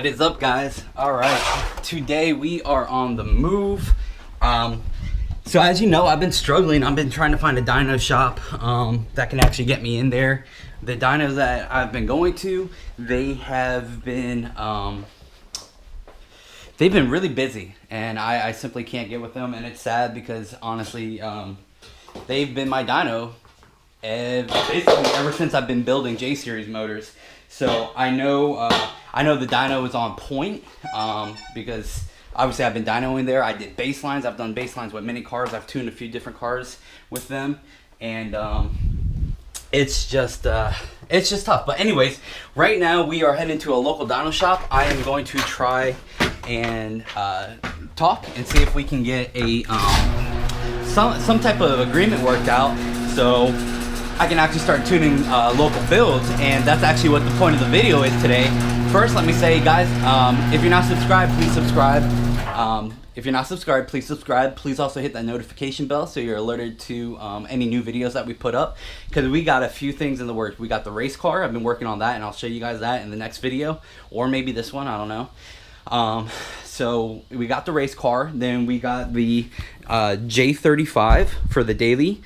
What is up, guys? All right, today we are on the move. So as you know, I've been struggling. I've been trying to find a dyno shop that can actually get me in there. The dynos that I've been going to, they have been they've been really busy, and I simply can't get with them, and it's sad because honestly, they've been my dyno basically ever since I've been building J series motors. So I know the dyno is on point because obviously I've been dynoing there. I did baselines. I've done baselines with many cars. I've tuned a few different cars with them, and it's just tough. But anyways, right now we are heading to a local dyno shop. I am going to try and talk and see if we can get a some type of agreement worked out, so I can actually start tuning local builds. And that's actually what the point of the video is today. First, let me say, guys, if you're not subscribed, please subscribe. If you're not subscribed, please subscribe. Please also hit that notification bell so you're alerted to any new videos that we put up, because we got a few things in the works. We got the race car. I've been working on that, and I'll show you guys that in the next video, or maybe this one, I don't know. So we got the race car, then we got the J35 for the daily,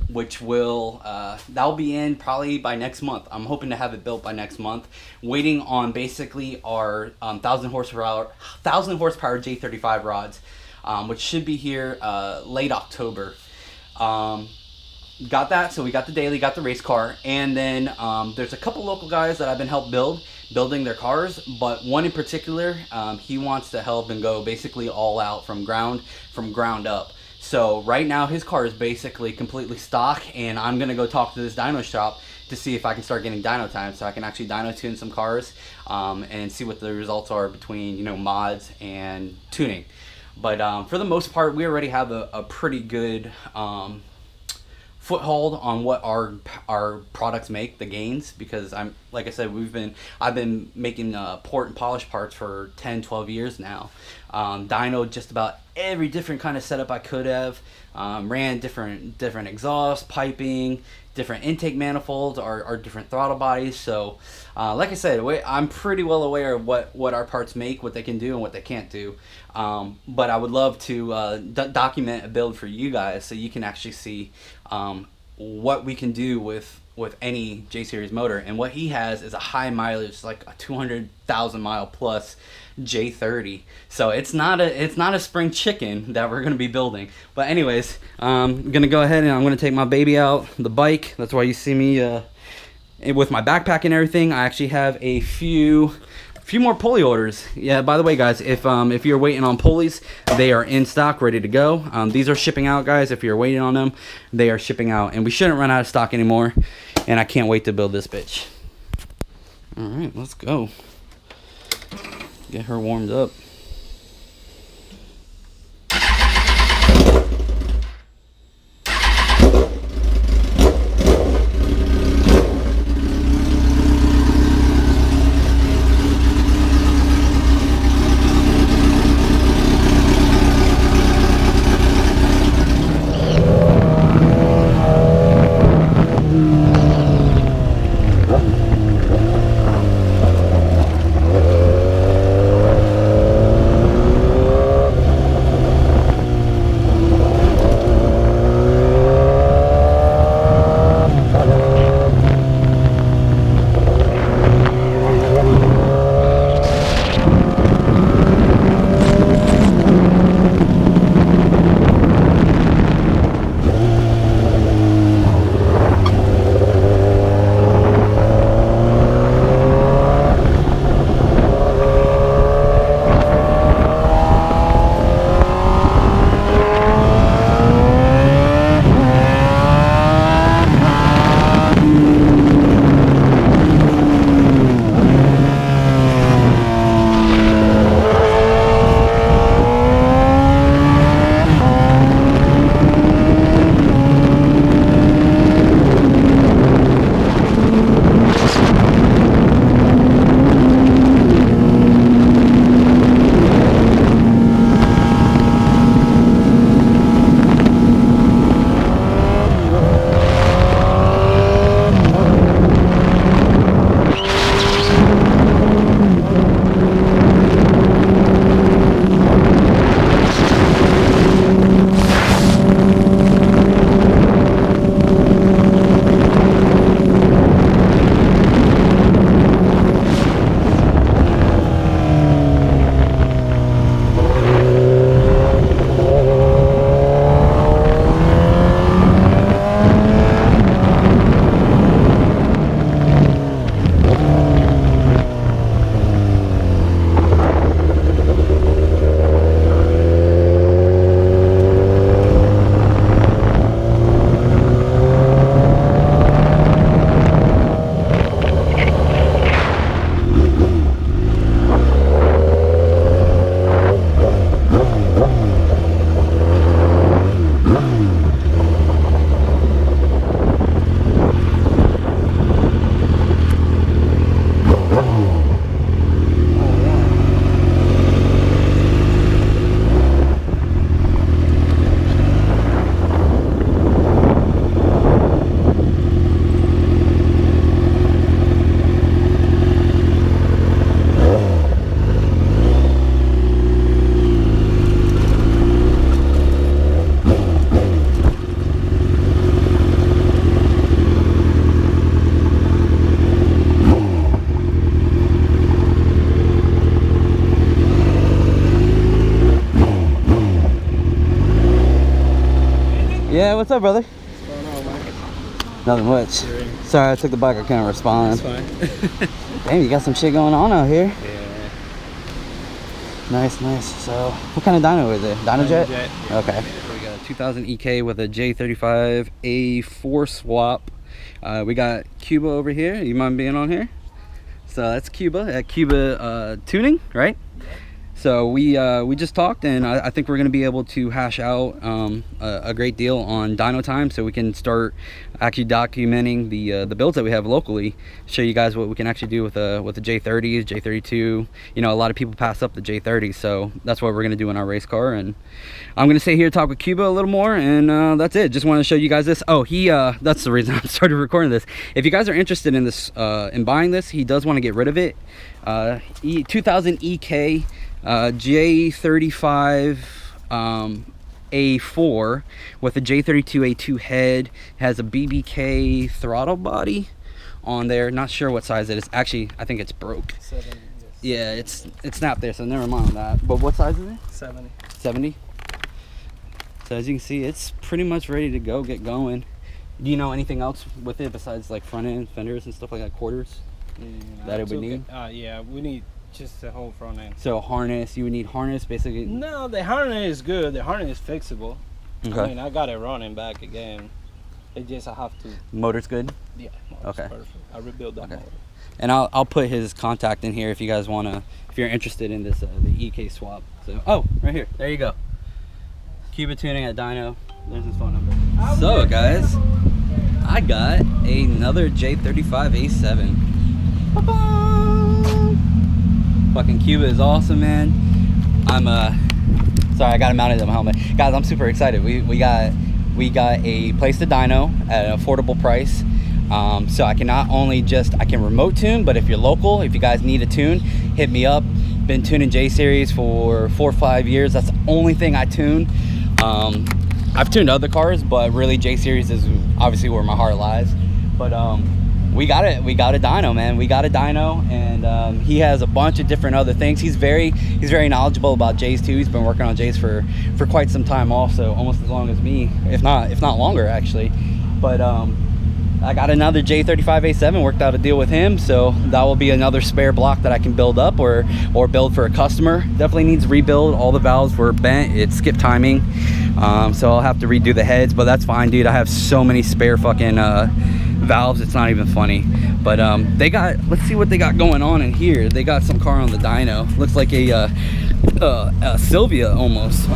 which will that'll be in probably by next month. I'm hoping to have it built by next month. Waiting on basically our 1,000 horsepower J35 rods, which should be here late October. Got that, so we got the daily, got the race car, and then there's a couple local guys that I've been building their cars, but one in particular, he wants to help and go basically all out from ground up. So right now his car is basically completely stock, and I'm gonna go talk to this dyno shop to see if I can start getting dyno time, so I can actually dyno tune some cars and see what the results are between, you know, mods and tuning. But for the most part, we already have a pretty good foothold on what our products make, the gains, because like I said, I've been making port and polish parts for 10-12 years now. Dyno just about every different kind of setup I could have, ran different exhaust piping, different intake manifolds, or different throttle bodies. So like I said, I'm pretty well aware of what our parts make, what they can do and what they can't do. But I would love to document a build for you guys so you can actually see what we can do with any J series motor. And what he has is a high mileage, like a 200,000 mile plus J30. So it's not a spring chicken that we're gonna be building. But anyways, I'm gonna go ahead and I'm gonna take my baby out, the bike. That's why you see me with my backpack and everything. I actually have a few more pulley orders. Yeah, by the way, guys, if you're waiting on pulleys, they are in stock, ready to go. These are shipping out, guys. If you're waiting on them, they are shipping out, and we shouldn't run out of stock anymore. And I can't wait to build this bitch. All right, let's go. Get her warmed up. Yeah, what's up, brother? What's going on, Mike? Nothing much. Sorry, I took the bike. I couldn't respond. That's fine. Damn, you got some shit going on out here. Yeah. Nice, nice. So, what kind of dyno is it? Dyno Jet? Yeah. Okay. So we got a 2000 EK with a J30A4 swap. We got Cuba over here. You mind being on here? So that's Cuba at Cuba Tuning, right? So we just talked, and I think we're going to be able to hash out a great deal on dyno time, so we can start actually documenting the builds that we have locally. Show you guys what we can actually do with the J30s, J32. You know, a lot of people pass up the J30, so that's what we're going to do in our race car. And I'm going to stay here, talk with Cuba a little more, and that's it. Just want to show you guys this. Oh, that's the reason I started recording this. If you guys are interested in this, in buying this, he does want to get rid of it. 2000 EK. J35 A4 with a J32A2 head, has a BBK throttle body on there. Not sure what size it is. Actually, I think it's broke. 70, Yeah, yes. it's snapped there, so never mind that. But what size is it? 70. 70. So as you can see, it's pretty much ready to go, get going. Do you know anything else with it besides like front end fenders and stuff like that, quarters that it would need? Yeah, we need just the whole front end. So harness, you would need harness basically? No, the harness is good. The harness is fixable. Okay. I mean, I got it running back again. It just, I have to. Motor's good? Yeah, okay. Perfect. I rebuilt that motor. And I'll put his contact in here if you guys want to, if you're interested in this, the EK swap. So, oh, right here. There you go. Cuba Tuning at Dyno. There's his phone number. So, guys, I got another J30A7. Fucking Cuba is awesome, man. I'm sorry, I got it mounted on my helmet. Guys, I'm super excited. We got a place to dyno at an affordable price. So I can not only I can remote tune, but if you're local, if you guys need a tune, hit me up. Been tuning J series for 4 or 5 years. That's the only thing I tune. I've tuned other cars, but really J series is obviously where my heart lies. But we got a dyno, man. We got a dyno, and he has a bunch of different other things. He's very knowledgeable about J's too. He's been working on J's for quite some time, also, almost as long as me, if not longer actually. But I got another J35A7, worked out a deal with him, so that will be another spare block that I can build up or build for a customer. Definitely needs rebuild. All the valves were bent. It skipped timing, so I'll have to redo the heads, but that's fine, dude. I have so many spare fucking valves, it's not even funny. But let's see what they got going on in here. They got some car on the dyno. Looks like a Sylvia almost.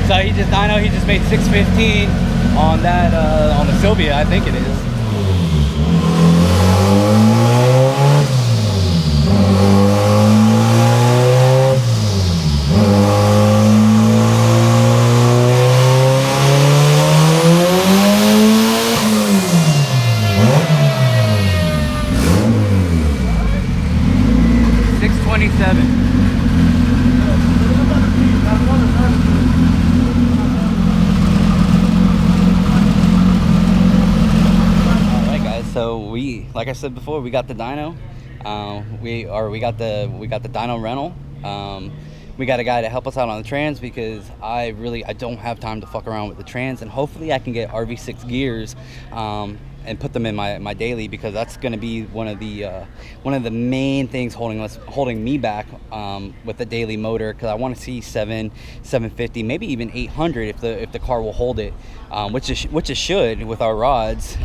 So he just made 615 on that on the Sylvia, I think it is. Like I said before, we got the dyno. We got the dyno rental. We got a guy to help us out on the trans because I don't have time to fuck around with the trans, and hopefully I can get RV6 gears and put them in my daily, because that's going to be one of the main things holding me back with the daily motor, because I want to see 750, maybe even 800 if the car will hold it, which it should with our rods,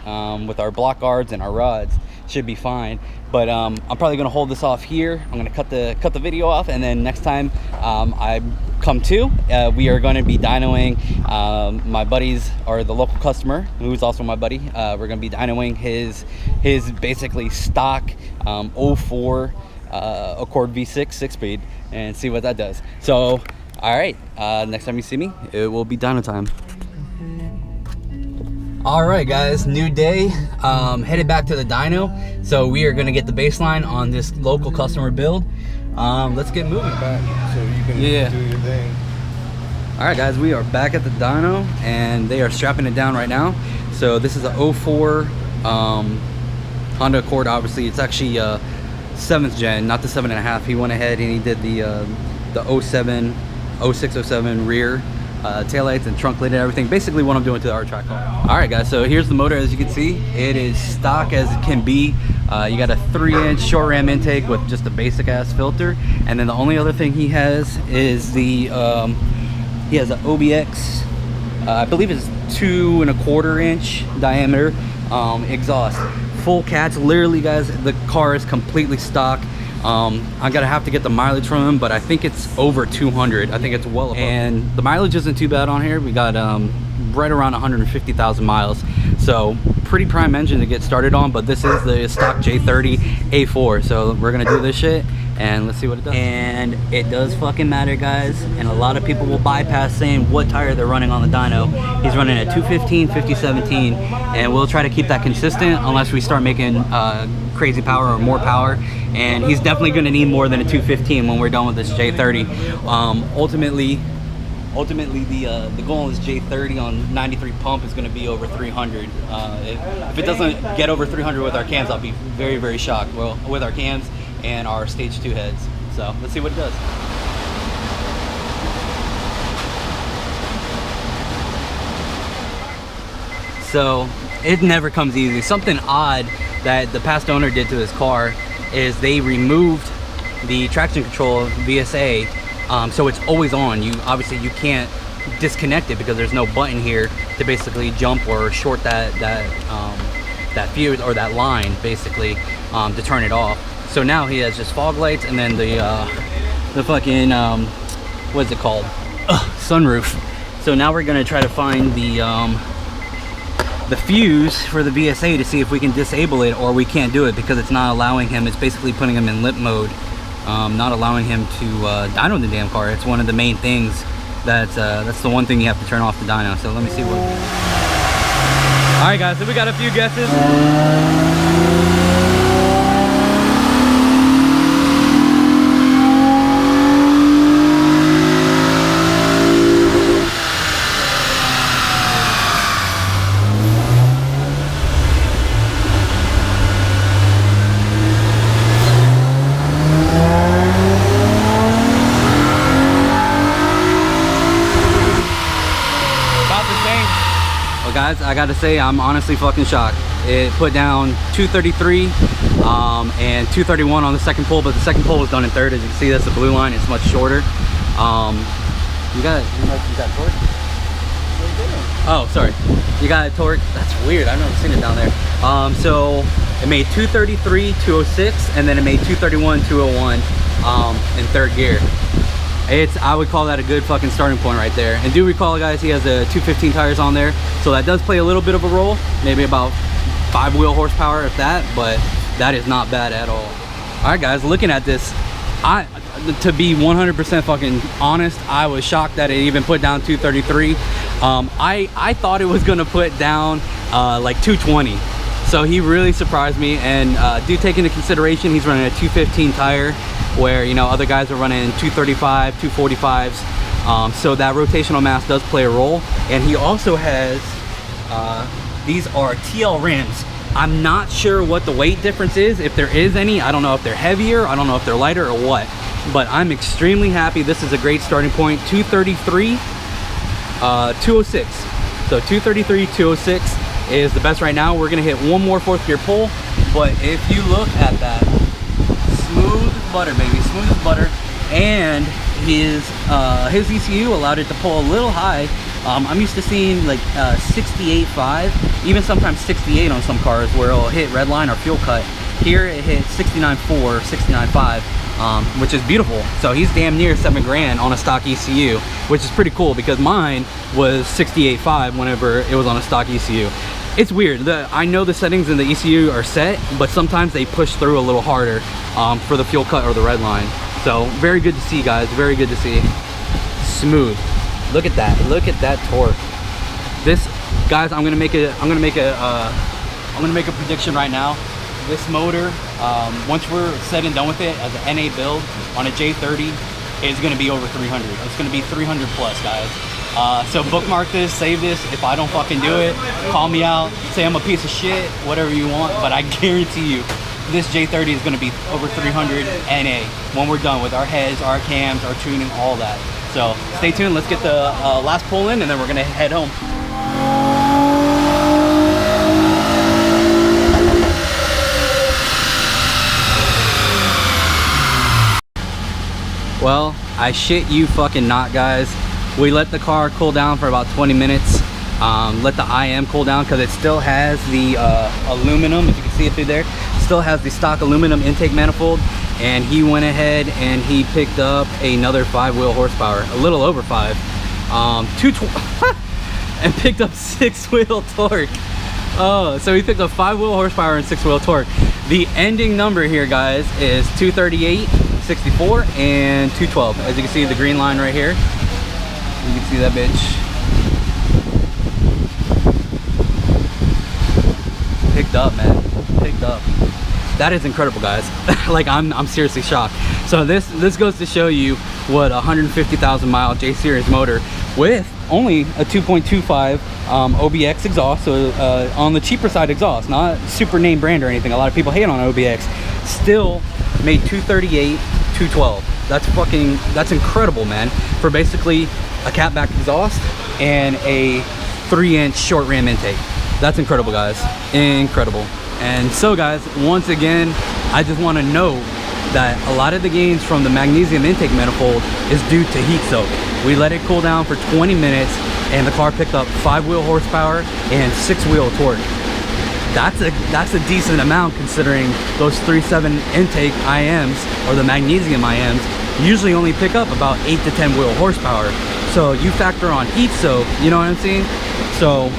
with our block guards and our rods. Should be fine. But I'm probably gonna hold this off here. I'm gonna cut the video off, and then next time I come to, we are going to be dynoing my buddies, or the local customer who's also my buddy. We're gonna be dynoing his basically stock 04 Accord V6 6-speed, and see what that does. So all right, next time you see me, it will be dyno time. All right, guys, new day. Headed back to the dyno. So we are gonna get the baseline on this local customer build. Let's get moving. So you can do your thing. All right, guys, we are back at the dyno, and they are strapping it down right now. So this is a 04 Honda Accord. Obviously, it's actually 7th gen, not the 7.5. He went ahead and he did the 07, 06, 07 rear taillights and trunk lid and everything. Basically, what I'm doing to the R-Track car. All right, guys. So here's the motor. As you can see, it is stock as it can be. You got a 3-inch short ram intake with just a basic ass filter, and then the only other thing he has is the he has an OBX, I believe it's 2.25-inch diameter exhaust. Full cats, literally, guys. The car is completely stock. I'm gonna have to get the mileage from him, but I think it's over 200. I think it's well above. And the mileage isn't too bad on here. We got right around 150,000 miles, so pretty prime engine to get started on. But this is the stock J30A4, so we're gonna do this shit and let's see what it does. And it does fucking matter, guys, and a lot of people will bypass saying what tire they're running on the dyno. He's running a 215 5017, and we'll try to keep that consistent unless we start making crazy power or more power. And he's definitely going to need more than a 215 when we're done with this J30. Ultimately the goal is J30 on 93 pump is going to be over 300. If it doesn't get over 300 with our cams, I'll be very, very shocked. Well, with our cams and our stage 2 heads. So let's see what it does. So it never comes easy. Something odd that the past owner did to his car is they removed the traction control VSA, so it's always on. Obviously you can't disconnect it because there's no button here to basically jump or short that fuse or that line basically to turn it off. So now he has just fog lights and then the fucking what's it called, sunroof. So now we're gonna try to find the fuse for the VSA to see if we can disable it, or we can't do it because it's not allowing him. It's basically putting him in limp mode, not allowing him to dyno the damn car. It's one of the main things that's the one thing you have to turn off the dyno. So let me see what. All right, guys, so we got a few guesses. Guys, I gotta say, I'm honestly fucking shocked. It put down 233 and 231 on the second pull, but the second pull was done in third. As you can see, that's the blue line. It's much shorter. You got torque? Oh, sorry. You got a torque. That's weird. I've never seen it down there. So it made 233 206, and then it made 231 201 in third gear. I would call that a good fucking starting point right there. And do recall, guys, he has the 215 tires on there, so that does play a little bit of a role, maybe about 5 wheel horsepower if that, but that is not bad at all. All right, guys, looking at this, to be 100% fucking honest, I was shocked that it even put down 233. I thought it was gonna put down like 220. So he really surprised me. And do take into consideration he's running a 215 tire, where, you know, other guys are running 235, 245s. So that rotational mass does play a role. And he also has, these are TL rims. I'm not sure what the weight difference is, if there is any. I don't know if they're heavier, I don't know if they're lighter or what, but I'm extremely happy. This is a great starting point. 233, 206. So 233, 206 is the best right now. We're gonna hit one more 4th gear pull, but if you look at that, smooth as butter, baby, smooth as butter. And his ECU allowed it to pull a little high. I'm used to seeing like 68.5, even sometimes 68 on some cars where it'll hit red line or fuel cut. Here it hit 69.4, 69.5, which is beautiful. So he's damn near $7,000 on a stock ECU, which is pretty cool because mine was 68.5 whenever it was on a stock ECU. It's weird. I know the settings in the ECU are set, but sometimes they push through a little harder for the fuel cut or the red line. So very good to see, guys. Very good to see. Smooth. Look at that. Look at that torque. This, guys, I'm gonna make a prediction right now. This motor, once we're said and done with it as an NA build on a J30, is going to be over 300. It's going to be 300 plus, guys. So bookmark this, save this. If I don't fucking do it, call me out, say I'm a piece of shit, whatever you want, but I guarantee you this J30 is going to be over 300 NA when we're done with our heads, our cams, our tuning, all that. So stay tuned. Let's get the last pull in, and then we're going to head home. Well, I shit you fucking not, guys. We let the car cool down for about 20 minutes. Let the IM cool down because it still has the aluminum, if you can see it through there. Still has the stock aluminum intake manifold. And he went ahead and he picked up another 5-wheel horsepower, a little over 5. And picked up 6-wheel torque. Oh, so he picked up 5-wheel horsepower and 6-wheel torque. The ending number here, guys, is 238.64 and 212. As you can see, the green line right here. You can see that bitch. Picked up, man. Picked up. That is incredible, guys. Like, I'm seriously shocked. So this goes to show you what a 150,000 mile J series motor with only a 2.25 OBX exhaust, so on the cheaper side exhaust, not super name brand or anything. A lot of people hate on OBX. Still made 238, 212. That's incredible, man. For basically a catback exhaust and a 3-inch short ram intake. That's incredible, guys. Incredible. And so, guys, once again, I just want to note that a lot of the gains from the magnesium intake manifold is due to heat soak. We let it cool down for 20 minutes and the car picked up 5-wheel horsepower and 6-wheel torque. That's a decent amount considering those 3.7 intake IMs, or the magnesium IMs, usually only pick up about 8 to 10 wheel horsepower. So you factor on heat soak, you know what I'm saying? So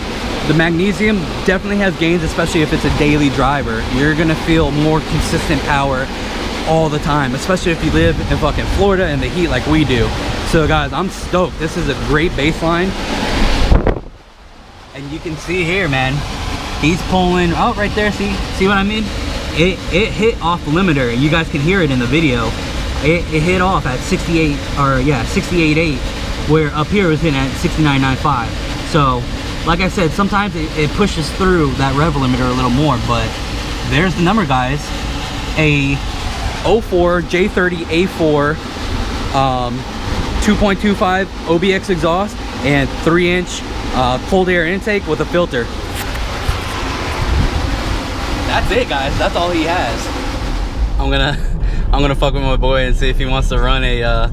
the magnesium definitely has gains, especially if it's a daily driver. You're gonna feel more consistent power all the time, especially if you live in fucking Florida in the heat like we do. So guys, I'm stoked. This is a great baseline. And you can see here, man, he's pulling out right there. See what I mean? It hit off the limiter. You guys can hear it in the video. It hit off at 68, or yeah, 68.8, where up here it was hitting at 69.95. So like I said, sometimes it pushes through that rev limiter a little more, but there's the number, guys. A 04 J30A4 2.25 OBX exhaust and 3-inch cold air intake with a filter. That's it, guys. That's all he has. I'm gonna fuck with my boy and see if he wants to run a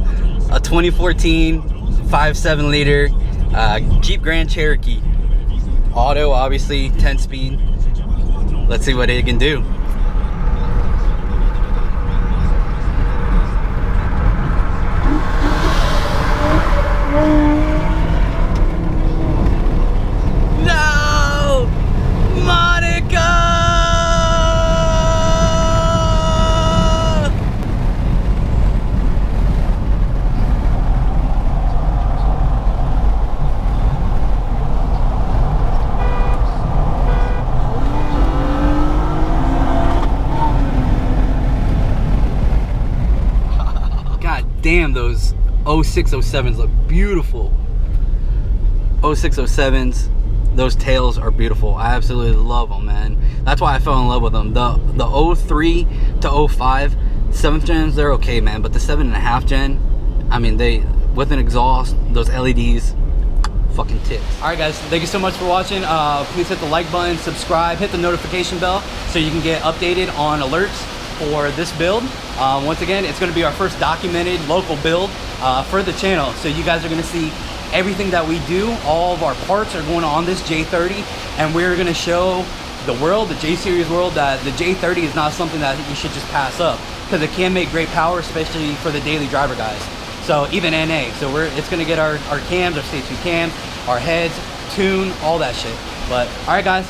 2014 5.7 liter Jeep Grand Cherokee. Auto, obviously, 10-speed. Let's see what it can do. No! Monica! Damn, those 0607s look beautiful. 0607s, those tails are beautiful. I absolutely love them, man. That's why I fell in love with them. The 03 to 05 7th gens, they're okay, man, but the 7.5 gen, I mean, they, with an exhaust, those LEDs, fucking tips. All right, guys, thank you so much for watching. Please hit the like button, subscribe, hit the notification bell so you can get updated on alerts for this build. Once again, it's going to be our first documented local build for the channel, so you guys are going to see everything that we do. All of our parts are going on this J30, and we're going to show the world, the J series world, that the J30 is not something that you should just pass up, because it can make great power, especially for the daily driver guys. So even NA, so it's going to get our cams, our stage 2 cams, our heads, tune, all that shit. But all right, guys.